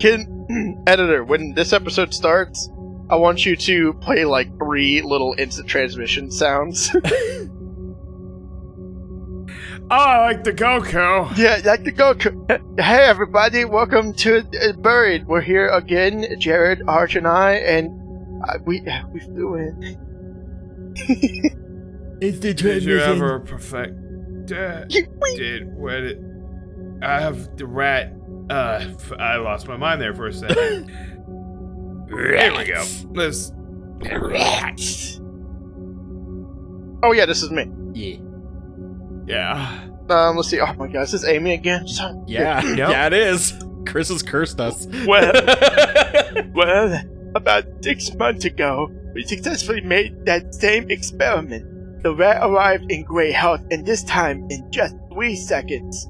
Editor, when this episode starts, I want you to play like 3 little instant transmission sounds. Oh, I like the Goku. Yeah, like the Goku. Hey, everybody, welcome to Buried. We're here again, Jared, Arch, and I, and we flew in. It's the Did transmission. you ever perfect? I have the rat. I lost my mind there for a second. There we go. Let's. Rats. Oh yeah, this is me. Yeah. Let's see. Oh my God, is this Amy again? Yeah, yeah, it is. Chris has cursed us. Well, about 6 months ago, we successfully made that same experiment. The rat arrived in great health, and this time in just 3 seconds.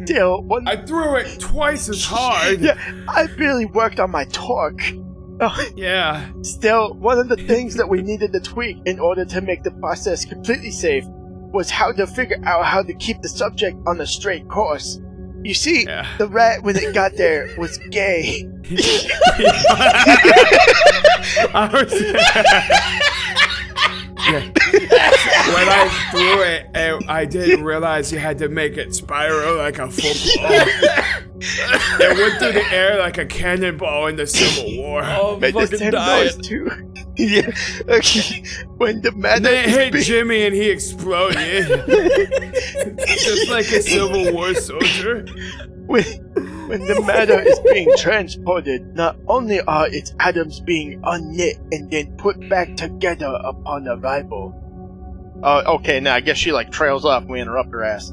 Still, I threw it twice as hard. Yeah, I really worked on my torque. Yeah. Still, one of the things that we needed to tweak in order to make the process completely safe was how to figure out how to keep the subject on a straight course. You see, the rat, when it got there, was gay. When I threw it, I didn't realize you had to make it spiral like a football. It went through the air like a cannonball in the Civil War. Oh, Made fucking this 10 died. noise too. Yeah. Okay. When the matter And then it hit is Jimmy and he exploded. Just like a Civil War soldier. when the matter is being transported, not only are its atoms being unknit and then put back together upon arrival. Okay, now I guess she like trails off and we interrupt her ass.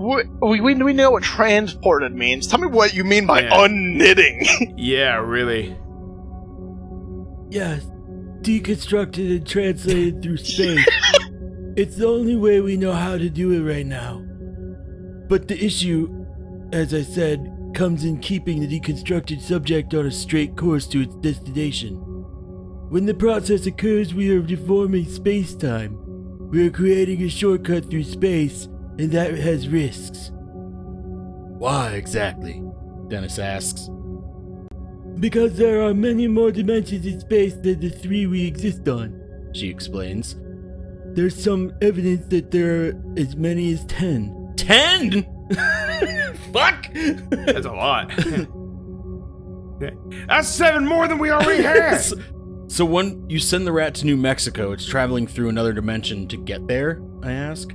We know what transported means. Tell me what you mean by unknitting. Yeah, really. Yes, deconstructed and translated through space. It's the only way we know how to do it right now. But the issue, as I said, comes in keeping the deconstructed subject on a straight course to its destination. When the process occurs, we are deforming space-time. We are creating a shortcut through space, and that has risks. Why exactly? Dennis asks. Because there are many more dimensions in space than the 3 we exist on, She explains. There's some evidence that there are as many as 10. 10? Fuck! That's a lot. That's 7 more than we already had. So when you send the rat to New Mexico, it's traveling through another dimension to get there, I ask?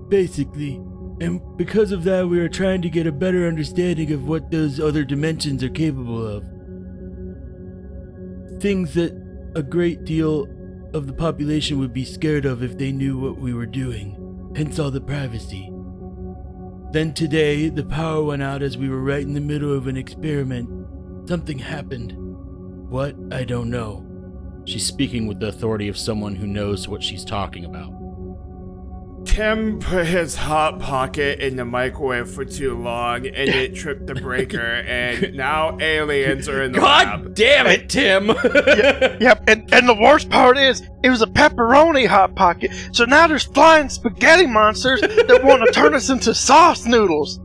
Basically. And because of that, we are trying to get a better understanding of what those other dimensions are capable of. Things that a great deal of the population would be scared of if they knew what we were doing. Hence all the privacy. Then today, the power went out as we were right in the middle of an experiment. Something happened. What? I don't know. She's speaking with the authority of someone who knows what she's talking about. Tim put his Hot Pocket in the microwave for too long and it tripped the breaker, and now aliens are in the lab. God damn it, Tim! Yep, and the worst part is, it was a pepperoni Hot Pocket, so now there's flying spaghetti monsters that want to turn us into sauce noodles.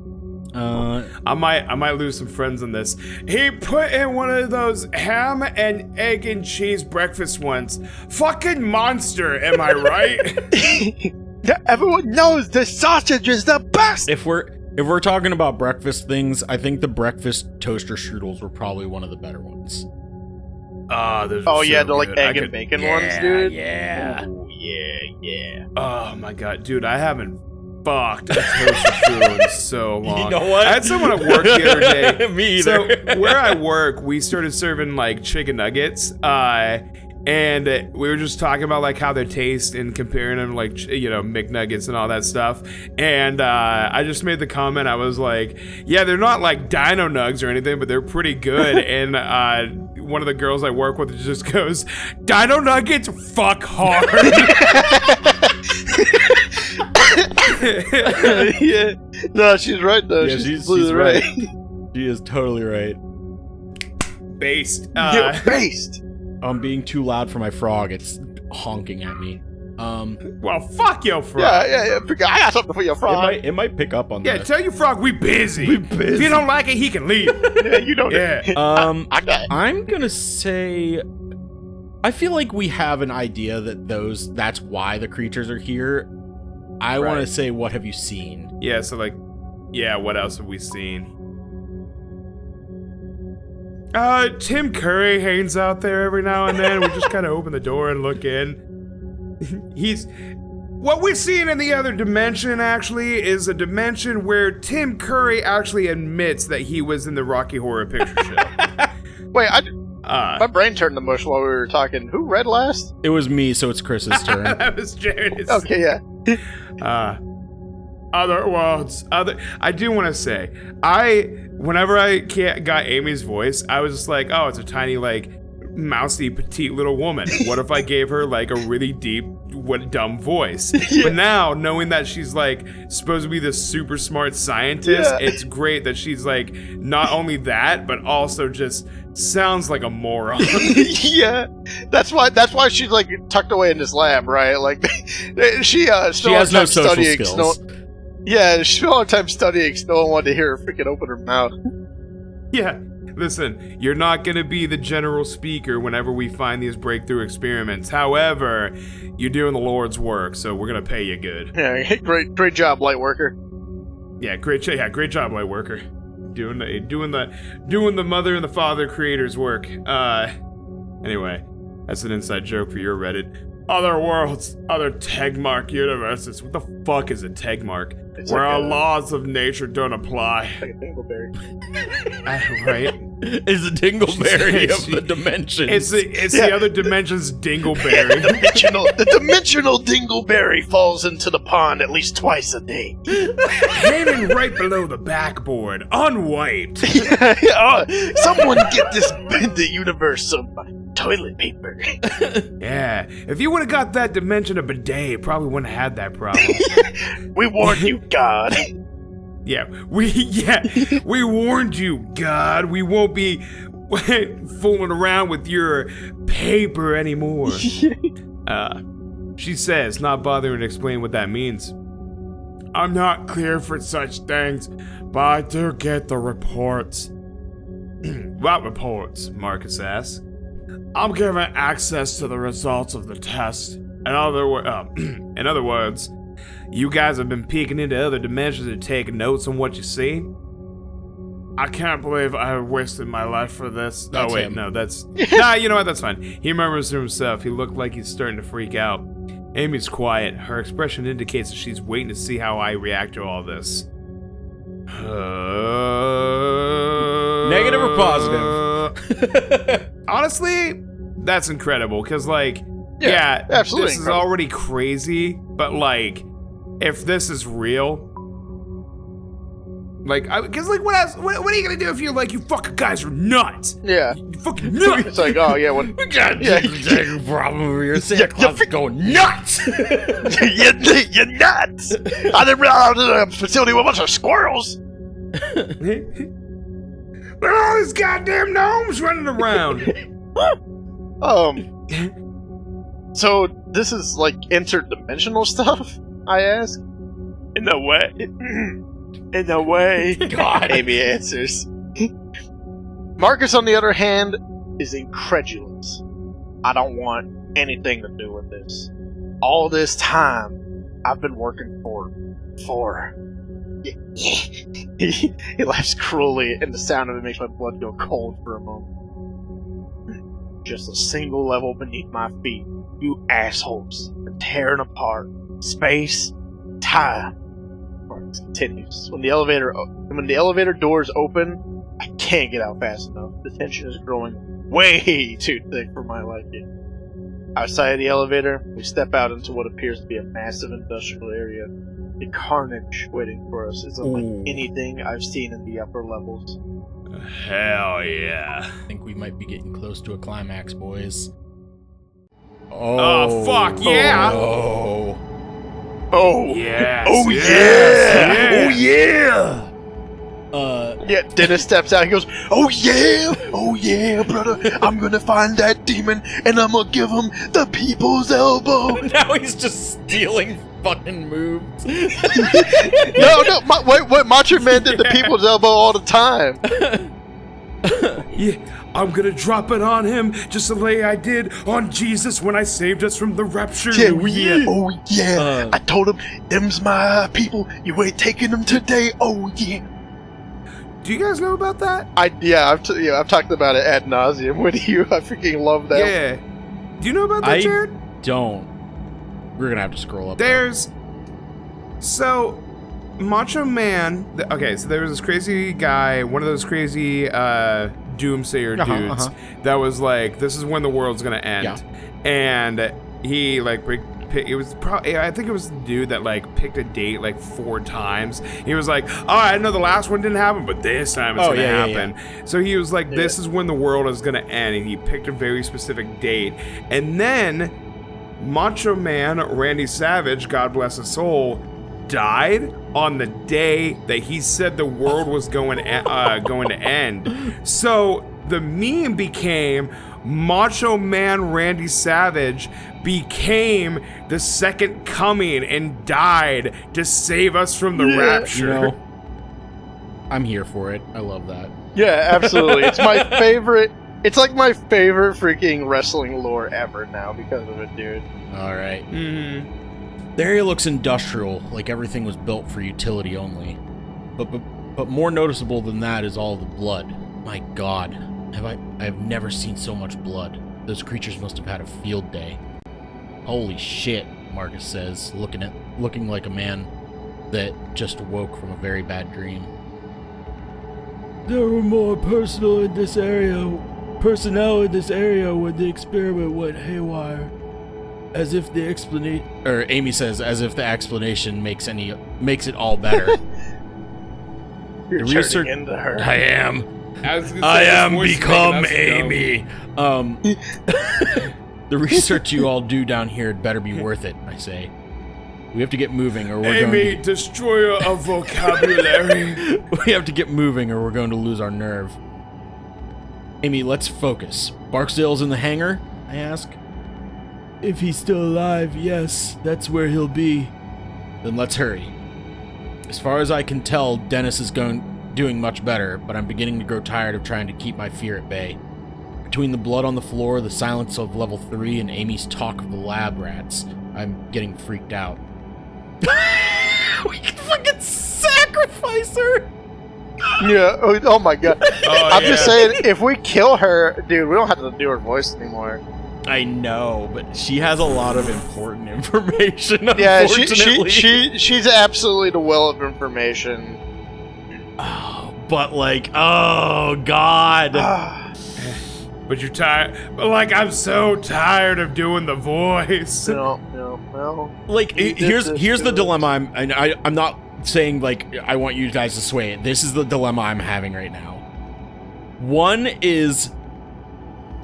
I might lose some friends on this. He put in one of those ham and egg and cheese breakfast ones. Fucking monster, am I right? Yeah, everyone knows the sausage is the best! If we're talking about breakfast things, I think the breakfast toaster strudels were probably one of the better ones. Oh yeah, the like egg and bacon ones, dude. Yeah. Ooh, yeah. Oh my god, dude, I haven't fucked a toaster strudel in so long. You know what? I had someone at work the other day. Me So either. where I work, we started serving like chicken nuggets. And we were just talking about like how they taste and comparing them like, you know, McNuggets and all that stuff. And I just made the comment, I was like, yeah, they're not like Dino Nugs or anything, but they're pretty good. And one of the girls I work with just goes, Dino Nuggets fuck hard. Yeah. No, she's right though. Yeah, she's she's right. She is totally right. Based. You're based. I'm being too loud for my frog. It's honking at me. Well, fuck your frog. Yeah. I got something for your frog. It might pick up on Yeah, that. tell your frog we busy. If you don't like it, he can leave. Yeah, you know. Yeah. I got it. I'm gonna say, I feel like we have an idea that that's why the creatures are here. I want to say, what have you seen? Yeah, so like, yeah, what else have we seen? Tim Curry hangs out there every now and then. We just kind of open the door and look in. What we're seeing in the other dimension, actually, is a dimension where Tim Curry actually admits that he was in the Rocky Horror Picture Show. Wait, my brain turned to mush while we were talking. Who read last? It was me, so it's Chris's turn. That was Jared's. Okay, yeah. Other worlds. I do want to say, whenever I got Amy's voice, I was just like, oh, it's a tiny, like, mousy, petite little woman. What if I gave her, like, a really deep, dumb voice? Yeah. But now, knowing that she's, like, supposed to be this super smart scientist, it's great that she's, like, not only that, but also just sounds like a moron. Yeah, that's why she's, like, tucked away in this lab, right? Like, she has no social skills. Yeah, she spent all her time studying, so no one wanted to hear her freaking open her mouth. Yeah, listen, you're not gonna be the general speaker whenever we find these breakthrough experiments. However, you're doing the Lord's work, so we're gonna pay you good. Yeah, great job, light worker. Yeah, great job, light worker. Doing the mother and the father creators work. Anyway, that's an inside joke for your Reddit. Other worlds, other Tegmark universes. What the fuck is a Tegmark? It's where our laws of nature don't apply. It's like a dingleberry. Right? It's a dingleberry of the dimensions. It's the other dimension's dingleberry. The dimensional dingleberry falls into the pond at least twice a day. Hanging right below the backboard, unwiped. Someone get the universe some toilet paper. Yeah, if you would have got that dimension a bidet, it probably wouldn't have had that problem. We warned you, God. We warned you, God. We won't be fooling around with your paper anymore. She says, not bothering to explain what that means. I'm not clear for such things, but I do get the reports. What reports? Marcus asks. I'm given access to the results of the test. In other words, you guys have been peeking into other dimensions and taking notes on what you see? I can't believe I have wasted my life for this. That's oh, wait, him. No, that's... Nah, you know what, that's fine. He murmurs to himself. He looked like he's starting to freak out. Amy's quiet. Her expression indicates that she's waiting to see how I react to all this. Negative or positive? Honestly, that's incredible, because, like, absolutely this is already crazy, but, like, if this is real, like, because, like, what else? What are you gonna do if you're like, you fucking guys are nuts? Yeah. You fucking nuts! It's like, oh, yeah, when... We got a problem over here. Santa Claus is going nuts! You're nuts! I didn't realize I was in a facility with a bunch of squirrels! But all these goddamn gnomes running around. So this is like interdimensional stuff? I ask. In a way. In a way. God, Amy answers. Marcus, on the other hand, is incredulous. I don't want anything to do with this. All this time, I've been working for. He laughs cruelly, and the sound of it makes my blood go cold for a moment. Just a single level beneath my feet, you assholes are tearing apart space, time. Marcus continues. When the elevator doors open, I can't get out fast enough. The tension is growing way too thick for my liking. Outside of the elevator, we step out into what appears to be a massive industrial area. The carnage waiting for us is unlike anything I've seen in the upper levels. Hell yeah. I think we might be getting close to a climax, boys. Oh, fuck yeah! Oh yes! Oh yes, yeah! yeah. Oh Yeah, Dennis steps out. He goes, oh yeah, brother. I'm gonna find that demon and I'm gonna give him the people's elbow. Now he's just stealing fucking moves. No, wait, Macho Man did the people's elbow all the time. Yeah, I'm gonna drop it on him just the way I did on Jesus when I saved us from the rapture. Oh yeah. I told him, them's my people. You ain't taking them today. Oh yeah. Do you guys know about that? I've talked about it ad nauseum with you. I freaking love that. Yeah. Do you know about that, Jared? Don't. We're gonna have to scroll up. So, Macho Man. So there was this crazy guy, one of those crazy doomsayer dudes that was like, "This is when the world's gonna end," and he like. It was probably, I think it was the dude that like picked a date like 4 times. He was like, oh, I know the last one didn't happen, but this time it's gonna happen. Yeah. So he was like, this is when the world is gonna end, and he picked a very specific date. And then Macho Man Randy Savage, God bless his soul, died on the day that he said the world was going to end. So the meme became Macho Man Randy Savage became the second coming and died to save us from the rapture. You know, I'm here for it. I love that. Yeah, absolutely. It's my favorite. It's like my favorite freaking wrestling lore ever now because of it, dude. All right. The area looks industrial, like everything was built for utility only. But more noticeable than that is all the blood. My God, I have never seen so much blood. Those creatures must have had a field day. Holy shit, Marcus says, looking like a man that just woke from a very bad dream. There were more personnel in this area when the experiment went haywire. As if the explanation... Or Amy says, as if the explanation makes it all better. You're turning into her. I am. I am become Amy. The research you all do down here had better be worth it, I say. We have to get moving or we're Amy, destroyer of vocabulary. We have to get moving or we're going to lose our nerve. Amy, let's focus. Barksdale's in the hangar? I ask. If he's still alive, yes, that's where he'll be. Then let's hurry. As far as I can tell, Dennis is doing much better, but I'm beginning to grow tired of trying to keep my fear at bay. Between the blood on the floor, the silence of level 3, and Amy's talk of the lab rats, I'm getting freaked out. We can fucking sacrifice her! Yeah, oh my God. I'm just saying, if we kill her, dude, we don't have to do her voice anymore. I know, but she has a lot of important information, yeah, unfortunately. she's absolutely the well of information. Oh, but like, oh God. But you're tired. But like, I'm so tired of doing the voice. No. Like, here's the dilemma. I'm not saying like I want you guys to sway it. This is the dilemma I'm having right now. One is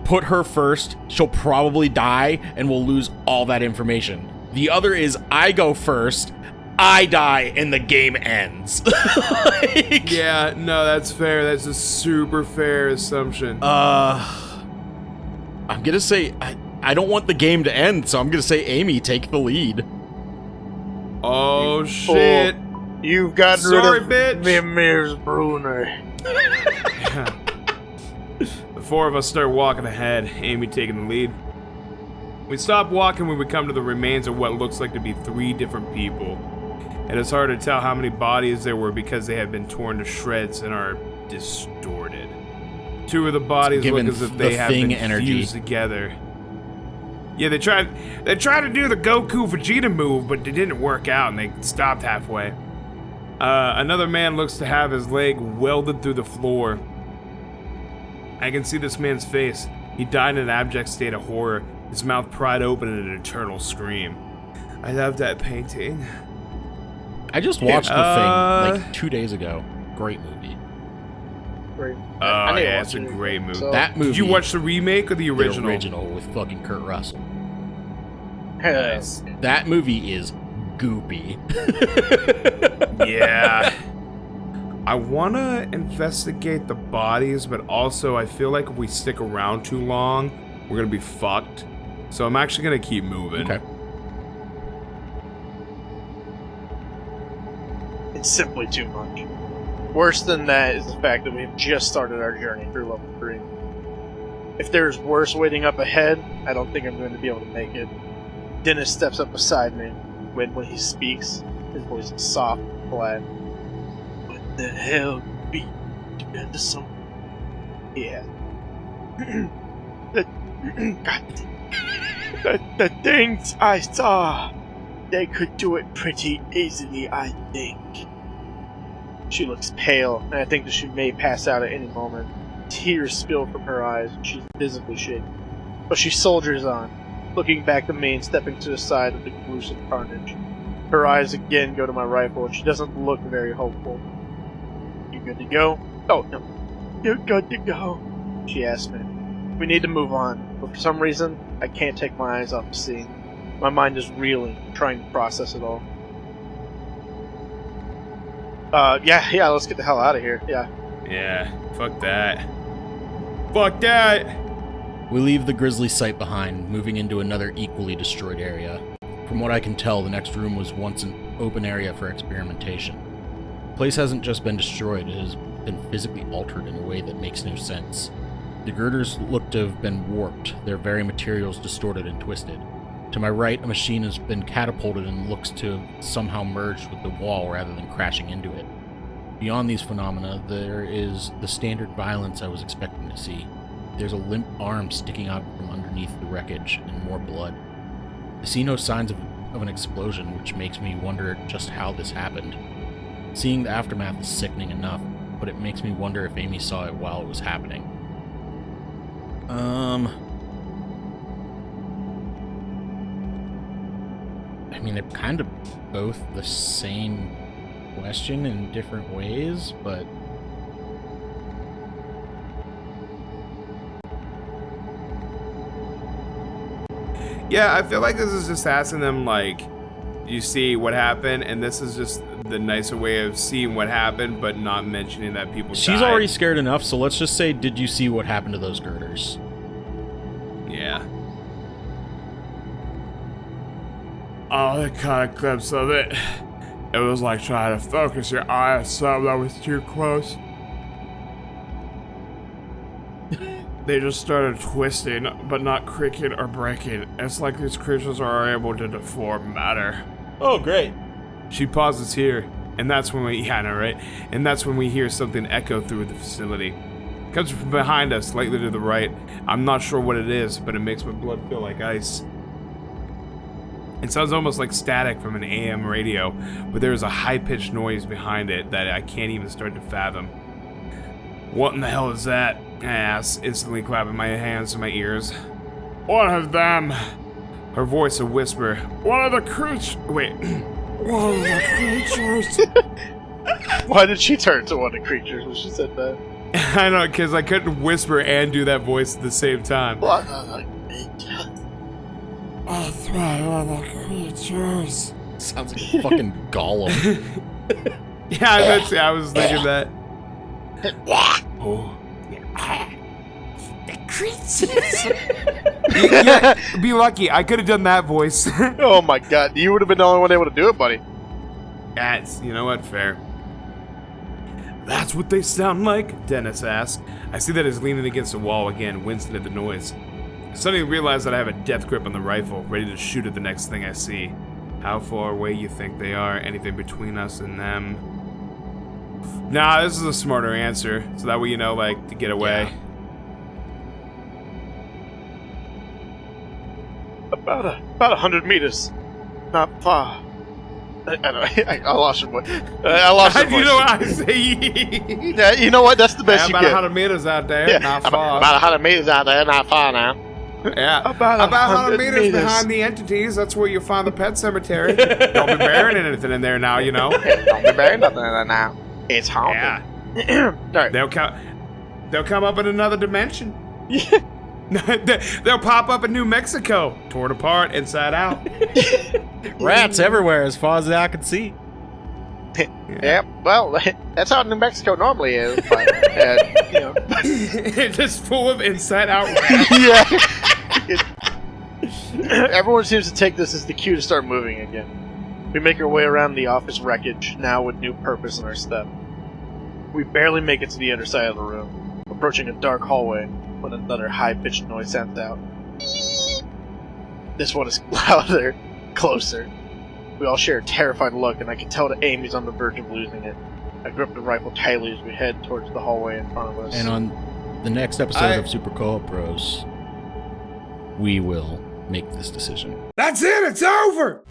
put her first. She'll probably die, and we'll lose all that information. The other is I go first. I die and the game ends. Like, yeah, no, that's fair. That's a super fair assumption. I'm gonna say I don't want the game to end, so I'm gonna say Amy, take the lead. Oh shit! You've gotten rid of Mimir's Bruner. Yeah. The 4 of us start walking ahead, Amy taking the lead. We stop walking when we come to the remains of what looks like to be 3 different people. And it's hard to tell how many bodies there were because they have been torn to shreds and are distorted. 2 of the bodies look as if they have been fused together. Yeah, they tried to do the Goku Vegeta move, but it didn't work out and they stopped halfway. Another man looks to have his leg welded through the floor. I can see this man's face. He died in an abject state of horror, his mouth pried open in an eternal scream. I love that painting. I just watched the thing like 2 days ago. Great movie. Great. Oh yeah, it's a great movie. So. That movie. Did you watch the remake or the original? The original with fucking Kurt Russell. Nice. That movie is goopy. Yeah. I want to investigate the bodies, but also I feel like if we stick around too long, we're going to be fucked. So I'm actually going to keep moving. Okay. It's simply too much. Worse than that is the fact that we've just started our journey through level 3. If there's worse waiting up ahead, I don't think I'm going to be able to make it. Dennis steps up beside me. When he speaks, his voice is soft and flat. What the hell be the song? Yeah. the things I saw, they could do it pretty easily, I think. She looks pale, and I think that she may pass out at any moment. Tears spill from her eyes, and she's visibly shaken. But she soldiers on, looking back to me and stepping to the side of the gruesome carnage. Her eyes again go to my rifle, and she doesn't look very hopeful. You good to go? Oh, no. You're good to go, she asked me. We need to move on, but for some reason, I can't take my eyes off the scene. My mind is reeling, trying to process it all. Yeah, let's get the hell out of here, yeah. Yeah, fuck that. Fuck that! We leave the grisly site behind, moving into another equally destroyed area. From what I can tell, the next room was once an open area for experimentation. The place hasn't just been destroyed, it has been physically altered in a way that makes no sense. The girders look to have been warped, their very materials distorted and twisted. To my right, a machine has been catapulted and looks to have somehow merged with the wall rather than crashing into it. Beyond these phenomena, there is the standard violence I was expecting to see. There's a limp arm sticking out from underneath the wreckage, and more blood. I see no signs of an explosion, which makes me wonder just how this happened. Seeing the aftermath is sickening enough, but it makes me wonder if Amy saw it while it was happening. I mean, they're kind of both the same question in different ways, but... Yeah, I feel like this is just asking them, like, you see what happened, and this is just the nicer way of seeing what happened, but not mentioning that people She's died. already scared enough, so let's just say, did you see what happened to those girders? Yeah. Oh, the kind of glimpse of it. It was like trying to focus your eye on something that was too close. They just started twisting, but not creaking or breaking. It's like these creatures are able to deform matter. Oh, great. She pauses here, and that's when we, right? And that's when we hear something echo through the facility. It comes from behind us, slightly to the right. I'm not sure what it is, but it makes my blood feel like ice. It sounds almost like static from an AM radio, but there is a high-pitched noise behind it that I can't even start to fathom. What in the hell is that? I asked, instantly clapping my hands to my ears. One of them! Her voice a whisper. One of the creatures. Wait. One of the creatures. Why did she turn to one of the creatures when she said that? I know, because I couldn't whisper and do that voice at the same time. What of the creatures? It's one of the creatures. Sounds like a fucking golem. Yeah, I was thinking that. Oh. The creatures. Yeah, be lucky. I could have done that voice. Oh my god, you would have been the only one able to do it, buddy. That's, you know what, fair. That's what they sound like? Dennis asked. I see that he's leaning against the wall again, wincing at the noise. I suddenly realize that I have a death grip on the rifle, ready to shoot at the next thing I see. How far away you think they are? Anything between us and them? Nah, this is a smarter answer, so that way you know, like, to get away. Yeah. About 100 meters. Not far. I lost your voice. I lost your voice. You know what I say? Yeah, you know what? That's the best you about get. 100 meters out there, Yeah, not far. about 100 meters out there, not far now. Yeah, About 100 meters meters. behind the entities. That's where you'll find the pet cemetery. Don't be burying anything in there now, you know. Don't be burying nothing in there now. It's haunted. Yeah, Alright. they'll come up in another dimension. They'll pop up in New Mexico, torn apart inside out. Rats everywhere as far as I can see. Yeah, well, that's how New Mexico normally is. But, you know. Just full of inside-out rap. Yeah. Everyone seems to take this as the cue to start moving again. We make our way around the office wreckage, now with new purpose in our step. We barely make it to the underside of the room, approaching a dark hallway when another high-pitched noise sounds out. This one is louder, closer. We all share a terrified look, and I can tell that Amy's on the verge of losing it. I grip the rifle tightly as we head towards the hallway in front of us. And on the next episode of SuperCo-opBros, we will make this decision. That's it. It's over.